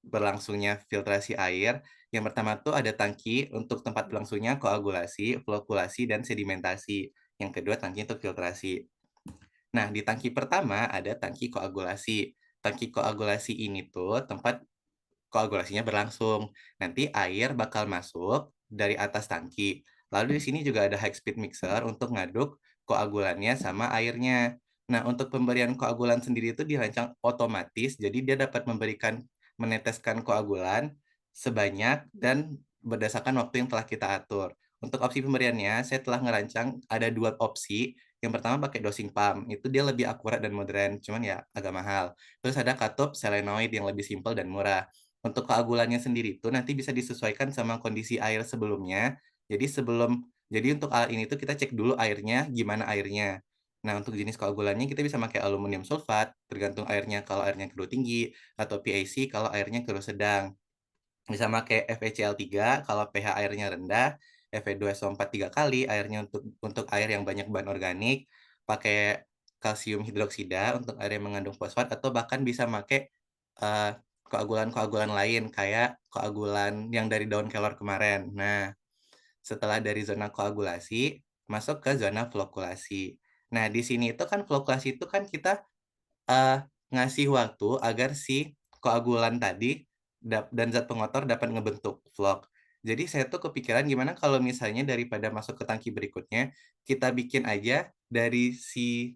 berlangsungnya filtrasi air. Yang pertama tuh ada tangki untuk tempat berlangsungnya koagulasi, flokulasi, dan sedimentasi. Yang kedua tangki untuk filtrasi. Nah, di tangki pertama ada tangki koagulasi. Tangki koagulasi ini tuh tempat koagulasinya berlangsung. Nanti air bakal masuk dari atas tangki. Lalu di sini juga ada high speed mixer untuk ngaduk koagulannya sama airnya. Nah, untuk pemberian koagulan sendiri itu dirancang otomatis, jadi dia dapat meneteskan koagulan sebanyak dan berdasarkan waktu yang telah kita atur. Untuk opsi pemberiannya, saya telah ngerancang ada 2 opsi. Yang pertama pakai dosing pump, itu dia lebih akurat dan modern, cuman ya agak mahal. Terus ada katup selenoid yang lebih simpel dan murah. Untuk keagulannya sendiri itu nanti bisa disesuaikan sama kondisi air sebelumnya. Jadi untuk alat ini tuh kita cek dulu airnya, gimana airnya. Nah, untuk jenis koagulannya kita bisa pakai aluminium sulfat, tergantung airnya kalau airnya keruh tinggi, atau PAC kalau airnya keruh sedang. Bisa pakai FeCl3 kalau pH airnya rendah, Fe2SO4 3 kali airnya untuk air yang banyak bahan organik, pakai kalsium hidroksida untuk air yang mengandung fosfat, atau bahkan bisa pakai koagulan-koagulan lain kayak koagulan yang dari daun kelor kemarin. Nah, setelah dari zona koagulasi, masuk ke zona flokulasi. Nah, di sini itu kan flokulasi itu kan kita ngasih waktu agar si koagulan tadi dan zat pengotor dapat ngebentuk vlog. Jadi saya tuh kepikiran gimana kalau misalnya daripada masuk ke tangki berikutnya, kita bikin aja dari si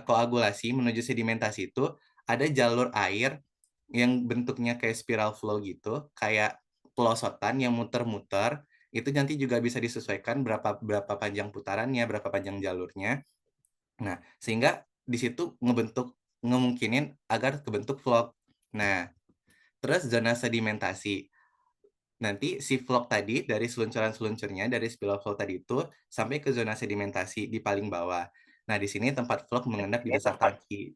koagulasi menuju sedimentasi itu ada jalur air yang bentuknya kayak spiral flow gitu, kayak pelosotan yang muter-muter. Itu nanti juga bisa disesuaikan berapa panjang putarannya, berapa panjang jalurnya. Nah, sehingga di situ ngemungkinin agar kebentuk vlog. Nah, terus zona sedimentasi. Nanti si vlog tadi dari seluncuran-seluncurnya dari spiral flow tadi itu sampai ke zona sedimentasi di paling bawah. Nah, di sini tempat vlog mengendap di dasar tangki.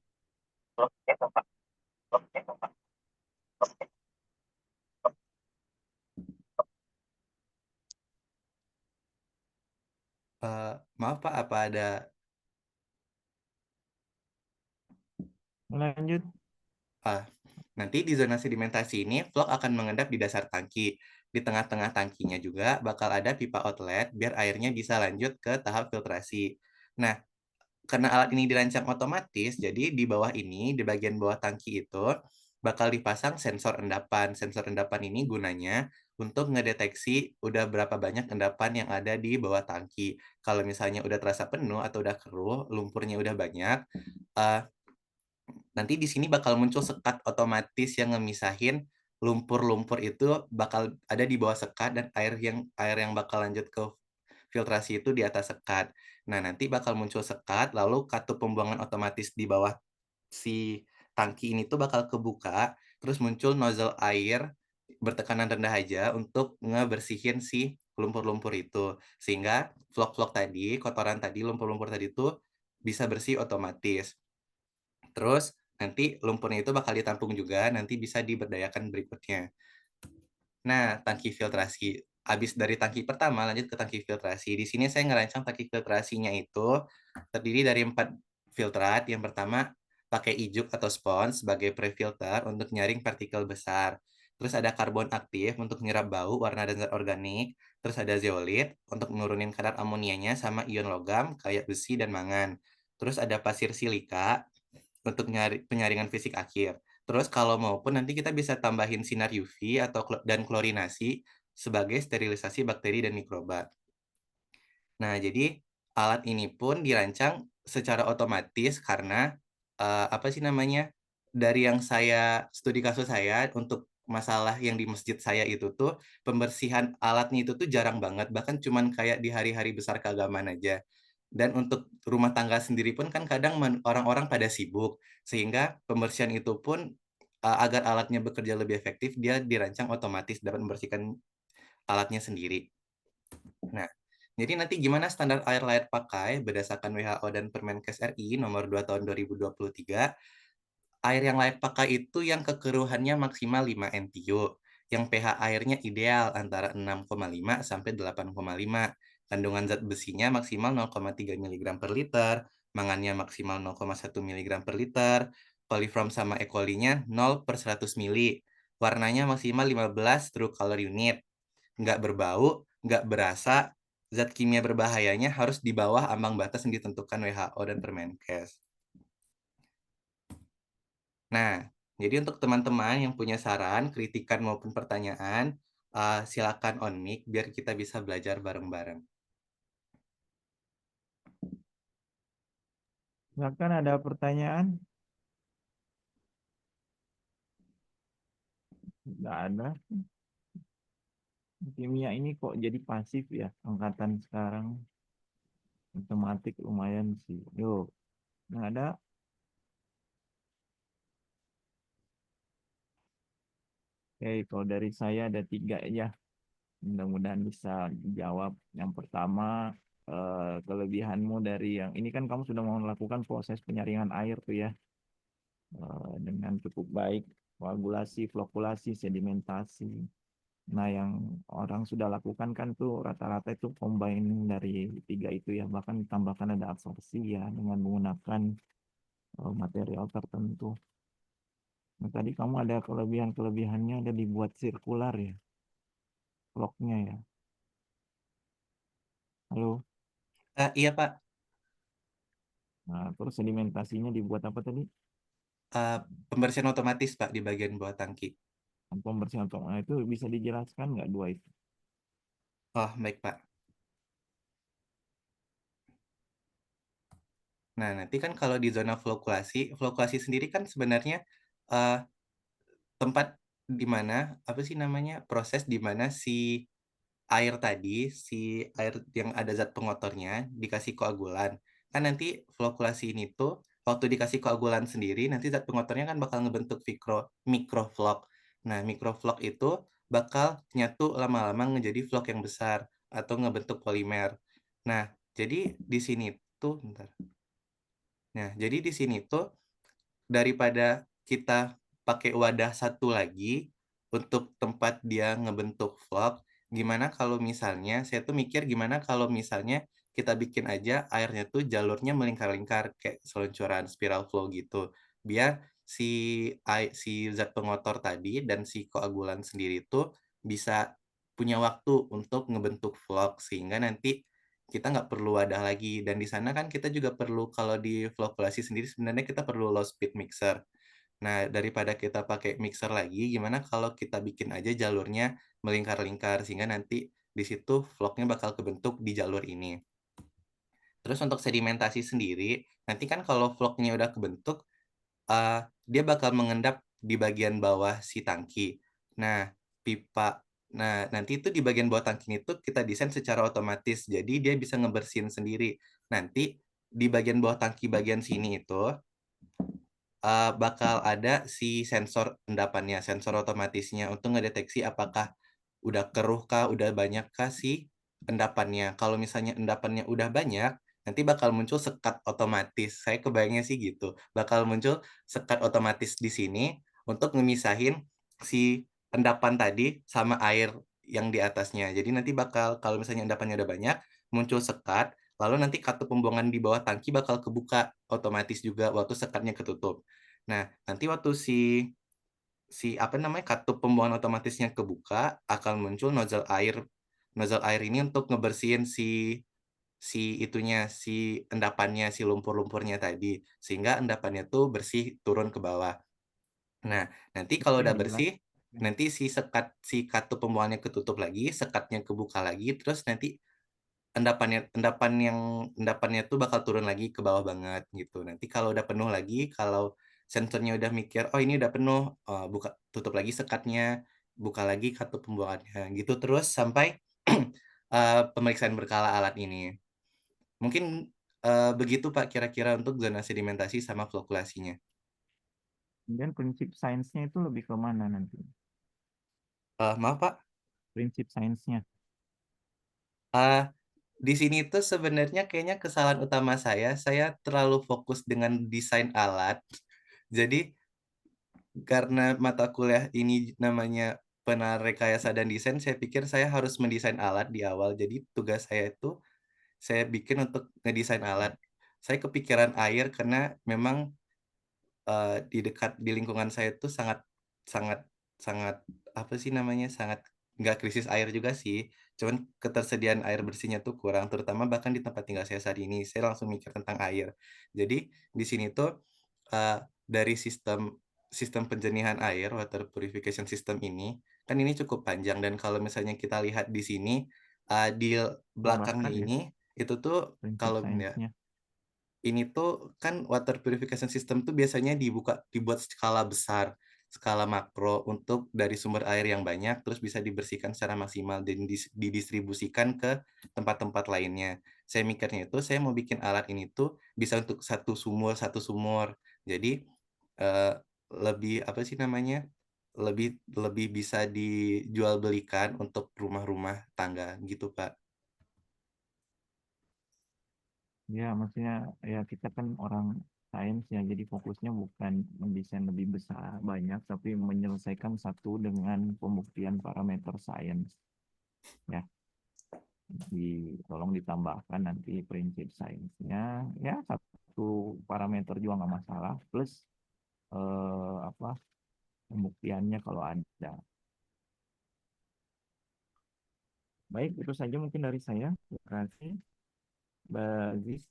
Maaf Pak, apa ada Lanjut. Nanti di zona sedimentasi ini, vlog akan mengendap di dasar tangki. Di tengah-tengah tangkinya juga bakal ada pipa outlet biar airnya bisa lanjut ke tahap filtrasi. Nah, karena alat ini dirancang otomatis, jadi di bawah ini, di bagian bawah tangki itu, bakal dipasang sensor endapan. Sensor endapan ini gunanya untuk ngedeteksi udah berapa banyak endapan yang ada di bawah tangki. Kalau misalnya udah terasa penuh atau udah keruh, lumpurnya udah banyak, eh, nanti di sini bakal muncul sekat otomatis yang ngemisahin lumpur-lumpur itu bakal ada di bawah sekat dan air yang bakal lanjut ke filtrasi itu di atas sekat. Nah, nanti bakal muncul sekat, lalu katup pembuangan otomatis di bawah si tangki ini tuh bakal kebuka, terus muncul nozzle air bertekanan rendah aja untuk ngebersihin si lumpur-lumpur itu. Sehingga vlog-vlog tadi, kotoran tadi, lumpur-lumpur tadi tuh bisa bersih otomatis. Terus nanti lumpurnya itu bakal ditampung juga, nanti bisa diberdayakan berikutnya. Nah, tangki filtrasi. Habis dari tangki pertama, lanjut ke tangki filtrasi. Di sini saya ngerancang tangki filtrasinya itu terdiri dari 4 filtrat. Yang pertama, pakai ijuk atau spons sebagai pre-filter untuk nyaring partikel besar. Terus ada karbon aktif untuk nyerap bau, warna, dan zat organik. Terus ada zeolit untuk menurunin kadar amonianya sama ion logam kayak besi dan mangan. Terus ada pasir silika untuk penyaringan fisik akhir. Terus kalau mau pun nanti kita bisa tambahin sinar UV dan klorinasi sebagai sterilisasi bakteri dan mikroba. Nah, jadi alat ini pun dirancang secara otomatis karena apa sih namanya? Dari yang saya studi kasus saya untuk masalah yang di masjid saya itu tuh pembersihan alatnya itu tuh jarang banget, bahkan cuman kayak di hari-hari besar keagamaan aja. Dan untuk rumah tangga sendiri pun kan kadang orang-orang pada sibuk, sehingga pembersihan itu pun agar alatnya bekerja lebih efektif, dia dirancang otomatis dapat membersihkan alatnya sendiri. Nah, jadi nanti gimana standar air layak pakai berdasarkan WHO dan Permenkes RI nomor 2 tahun 2023, air yang layak pakai itu yang kekeruhannya maksimal 5 NTU, yang pH airnya ideal antara 6,5 sampai 8,5. Kandungan zat besinya maksimal 0,3 mg per liter, mangannya maksimal 0,1 mg per liter, coliform sama E. coli-nya 0 per 100 mili. Warnanya maksimal 15 true color unit. Nggak berbau, nggak berasa, zat kimia berbahayanya harus di bawah ambang batas yang ditentukan WHO dan Permenkes. Nah, jadi untuk teman-teman yang punya saran, kritikan maupun pertanyaan, silakan on mic biar kita bisa belajar bareng-bareng. Silakan, ada pertanyaan? Nggak ada. Kimia ini kok jadi pasif ya angkatan sekarang. Matematik lumayan sih. Yuk, nggak ada. Oke, kalau dari saya ada 3 ya. Mudah-mudahan bisa dijawab. Yang pertama, kelebihanmu dari yang ini kan kamu sudah mau melakukan proses penyaringan air tuh ya, dengan cukup baik, koagulasi, flokulasi, sedimentasi. Nah, yang orang sudah lakukan kan tuh rata-rata itu combine dari 3 itu ya, bahkan ditambahkan ada absorpsi ya dengan menggunakan material tertentu. Nah, tadi kamu ada kelebihannya ada dibuat sirkular ya, vlognya ya. Halo. Iya Pak, Nah, terus sedimentasinya dibuat apa tadi? pembersihan otomatis Pak di bagian bawah tangki. Pembersihan tong. Nah, itu bisa dijelaskan nggak 2 itu? Oh, baik Pak. Nah, nanti kan kalau di zona flokulasi sendiri kan sebenarnya uh, tempat di mana, apa sih namanya, proses di mana si air yang ada zat pengotornya dikasih koagulan. Kan nanti flokulasi ini tuh waktu dikasih koagulan sendiri nanti zat pengotornya kan bakal ngebentuk mikroflok. Nah, mikroflok itu bakal nyatu lama-lama menjadi flok yang besar atau ngebentuk polimer. Nah, jadi di sini tuh bentar. Nah, jadi di sini tuh daripada kita pakai wadah satu lagi untuk tempat dia ngebentuk vlog, gimana kalau misalnya, saya tuh mikir gimana kalau misalnya kita bikin aja airnya tuh jalurnya melingkar-lingkar kayak seluncuran spiral flow gitu. Biar si zat pengotor tadi dan si koagulan sendiri itu bisa punya waktu untuk ngebentuk vlog, sehingga nanti kita nggak perlu wadah lagi. Dan di sana kan kita juga perlu, kalau di flockulasi sendiri sebenarnya kita perlu low speed mixer. Nah, daripada kita pakai mixer lagi, gimana kalau kita bikin aja jalurnya melingkar-lingkar, sehingga nanti di situ vlognya bakal kebentuk di jalur ini. Terus untuk sedimentasi sendiri, nanti kan kalau vlognya udah kebentuk, dia bakal mengendap di bagian bawah si tangki. Nah, pipa, nah nanti itu di bagian bawah tangki itu kita desain secara otomatis, jadi dia bisa ngebersihin sendiri. Nanti di bagian bawah tangki bagian sini itu bakal ada si sensor endapannya, sensor otomatisnya untuk ngedeteksi apakah udah keruh kah, udah banyak kah si endapannya. Kalau misalnya endapannya udah banyak, nanti bakal muncul sekat otomatis. Saya kebayangnya sih gitu. Bakal muncul sekat otomatis di sini untuk ngemisahin si endapan tadi sama air yang di atasnya. Jadi nanti bakal, kalau misalnya endapannya udah banyak, muncul sekat, lalu nanti katup pembuangan di bawah tangki bakal kebuka otomatis juga waktu sekatnya ketutup. Nah, nanti waktu si apa namanya, katup pembuangan otomatisnya kebuka, akan muncul nozzle air. Nozzle air ini untuk ngebersihin si itunya, si endapannya, si lumpur-lumpurnya tadi, sehingga endapannya tuh bersih turun ke bawah. Nah, nanti Itu kalau udah yang bersih, dijelaskan. nanti si katup pembuangannya ketutup lagi, sekatnya kebuka lagi, terus nanti endapannya tuh bakal turun lagi ke bawah banget gitu. Nanti kalau udah penuh lagi, kalau sensornya udah mikir, oh ini udah penuh, buka tutup lagi sekatnya, buka lagi katup pembuangannya gitu terus sampai pemeriksaan berkala alat ini. Mungkin begitu Pak kira-kira untuk zona sedimentasi sama flockulasinya. Kemudian prinsip sainsnya itu lebih ke mana nanti? Maaf Pak, Prinsip sainsnya. di sini tuh sebenarnya kayaknya kesalahan utama saya terlalu fokus dengan desain alat. Jadi karena mata kuliah ini namanya penarekayasa dan desain, saya pikir saya harus mendesain alat di awal. Jadi tugas saya itu saya bikin untuk ngedesain alat. Saya kepikiran air karena memang di lingkungan saya itu sangat sangat sangat apa sih namanya, sangat nggak krisis air juga sih, cuman ketersediaan air bersihnya tuh kurang, terutama bahkan di tempat tinggal saya saat ini saya langsung mikir tentang air. Jadi di sini tuh dari sistem sistem penjernihan air, water purification system ini kan ini cukup panjang, dan kalau misalnya kita lihat di sini di belakangnya Tambahkan ya ini itu tuh prinsip kalau ya sainsnya. ini tuh kan water purification system tuh biasanya dibuat skala besar, skala makro untuk dari sumber air yang banyak terus bisa dibersihkan secara maksimal dan didistribusikan ke tempat-tempat lainnya. Saya mikirnya itu saya mau bikin alat ini tuh bisa untuk satu sumur. Jadi eh, lebih apa sih namanya? Lebih lebih bisa dijual belikan untuk rumah-rumah tangga gitu, Pak. Ya, maksudnya ya kita kan orang sains ya, jadi fokusnya bukan mendesain lebih besar banyak, tapi menyelesaikan satu dengan pembuktian parameter sains. Ya, tolong ditambahkan nanti prinsip sainsnya. Ya, satu parameter juga nggak masalah. Plus apa pembuktiannya kalau ada. Baik, itu saja mungkin dari saya. Terima kasih, Mbak Aziz.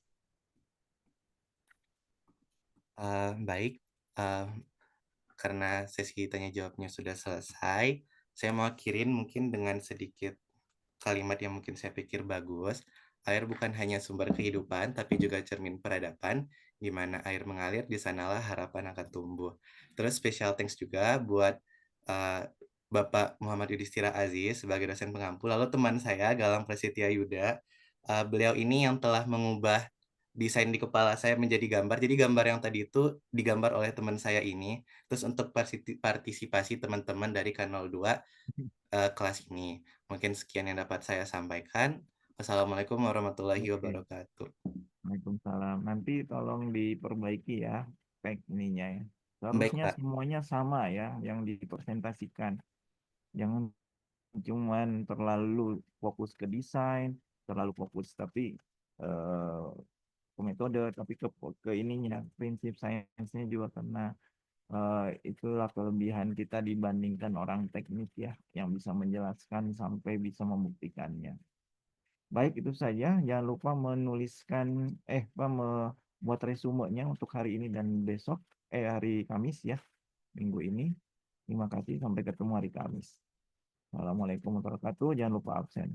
Baik, eh, karena sesi tanya jawabnya sudah selesai, saya mau akhirin mungkin dengan sedikit kalimat yang mungkin saya pikir bagus. Air bukan hanya sumber kehidupan, tapi juga cermin peradaban. Di mana air mengalir, di sanalah harapan akan tumbuh. Terus special thanks juga buat uh, Bapak Muhammad Yudhistira Aziz sebagai dosen pengampu. Lalu teman saya, Galang Prasetya Yuda. Beliau ini yang telah mengubah desain di kepala saya menjadi gambar. Jadi gambar yang tadi itu digambar oleh teman saya ini. Terus untuk partisipasi teman-teman dari Kanal 2 kelas ini. Mungkin sekian yang dapat saya sampaikan. Wassalamualaikum warahmatullahi Oke, wabarakatuh. Waalaikumsalam. Nanti tolong diperbaiki ya spek ininya ya. Baik, Seharusnya Pak. semuanya sama ya yang dipresentasikan. Jangan cuman terlalu fokus ke desain, terlalu fokus tapi ke metode, tapi ke ininya prinsip sainsnya juga kena. Itulah kelebihan kita dibandingkan orang teknik ya, yang bisa menjelaskan sampai bisa membuktikannya. Baik, itu saja. Jangan lupa menuliskan, membuat resumenya untuk hari ini dan besok, hari Kamis ya, minggu ini. Terima kasih, sampai ketemu hari Kamis. Assalamualaikum warahmatullahi wabarakatuh. Jangan lupa absen.